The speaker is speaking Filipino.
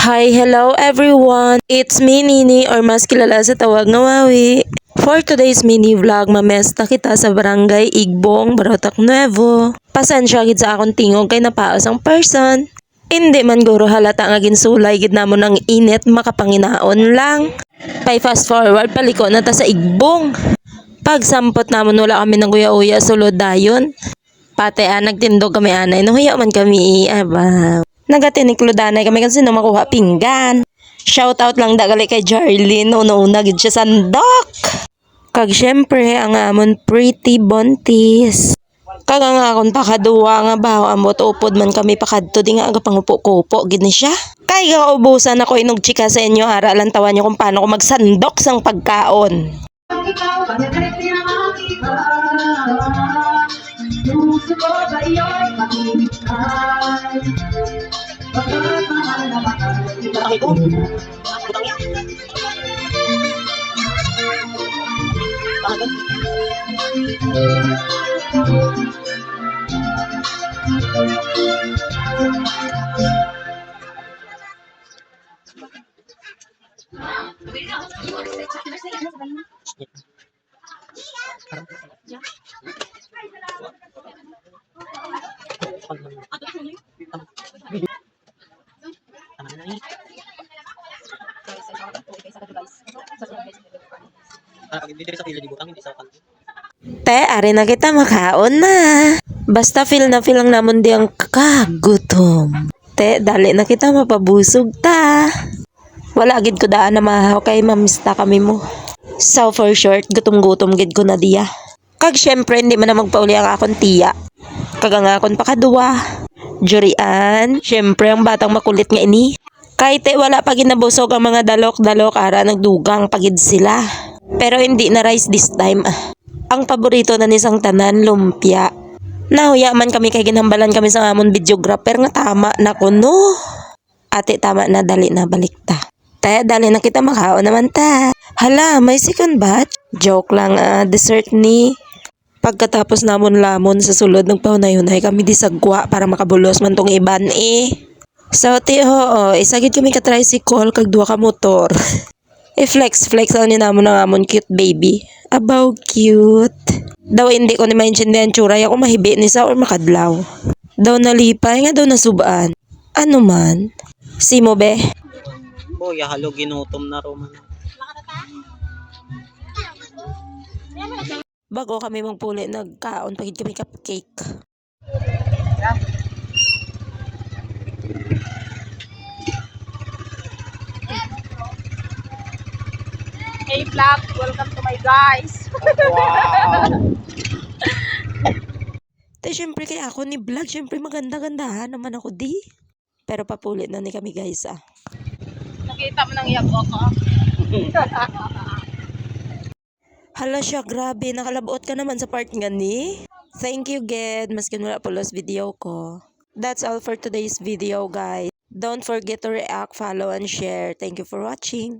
Hi, hello everyone! It's me, Nini, or mas kilala sa tawag na Wawi. For today's mini vlog, mamesta kita sa barangay Igbong, Barotac Nuevo. Pasensya gid sa akong tingog kay napaos ang person. Hindi man guro halata nga ginsulay gid namo ng init makapanginaon lang. Pay fast forward paliko na ta sa Igbong. Pagsampot namon wala kami ng uya-uya sulod dayon. Pate nagtindog kami anay, nuhuya man kami aba. Nagatinikludanay kami kasi na makuha pinggan. Shoutout lang dagali kay Jarlene, una-una gid siya sandok. Kag syempre ang amon pretty buntis. Kag ang akon pakaduwa nga baho ambot upod man kami pakadto di nga aga pangupo-kupo gid ni siya. Kay gaubusan ako inog chika sa inyo ara lang tawan niyo kung paano ko magsandok sang pagkaon. Puso ko sa iyo'y maghihintay. Pagkakahal na mahal. Ito. Putang yan. Bakit? Te, ari na kita makaon na. Basta feel na feel lang namon di ang kagutom. Te, dali na kita mapabusog ta. Wala gid ko daan na mahaw kay mamista kami mo. So for short, gutom-gutom gid ko na diya. Kag syempre hindi man na magpauli ang akon tiya. Kag ang akon pakaduwa. Jurian, syempre ang batang makulit nga ini. Kahit wala pa ginabusog ang mga dalok-dalok ara nagdugang pagid sila. Pero hindi na rice this time. Ang paborito na nisang tanan lumpia. Nahuya man kami kay ginhambalan kami sa amon videographer nga tama na kuno. Ate tama na dali na balik ta. Te, dali na kita makaon naman ta. Hala, may second batch? Joke lang dessert ni. Pagkatapos namon lamon sa sulod nagpahunay-hunay kami di sagwa para makabulos man tong iban So tiho, isagid kami ka tricycle kag duha ka motor. I-flex ang ni namon ng amon cute baby. Abaw cute. Daw hindi ko ni maintindihan tsuray ako mahibi ni sa or makadlaw. Daw nalipay nga daw nasubaan. Ano man? Simo be? Boy, halo ginutom na roman. Bago kami magpuli nagkaon pagid kami cupcake. Hey vlog, welcome to my guys. Wow. Te syempre kay ako ni vlog, syempre maganda-gandahan naman ako di. Pero papuli na ni kami guys Nakita mo nang yabo ko. Hala siya, grabe. Nakalabot ka naman sa part nga ni. Thank you, Ged. Maskin wala po lost video ko. That's all for today's video, guys. Don't forget to react, follow, and share. Thank you for watching.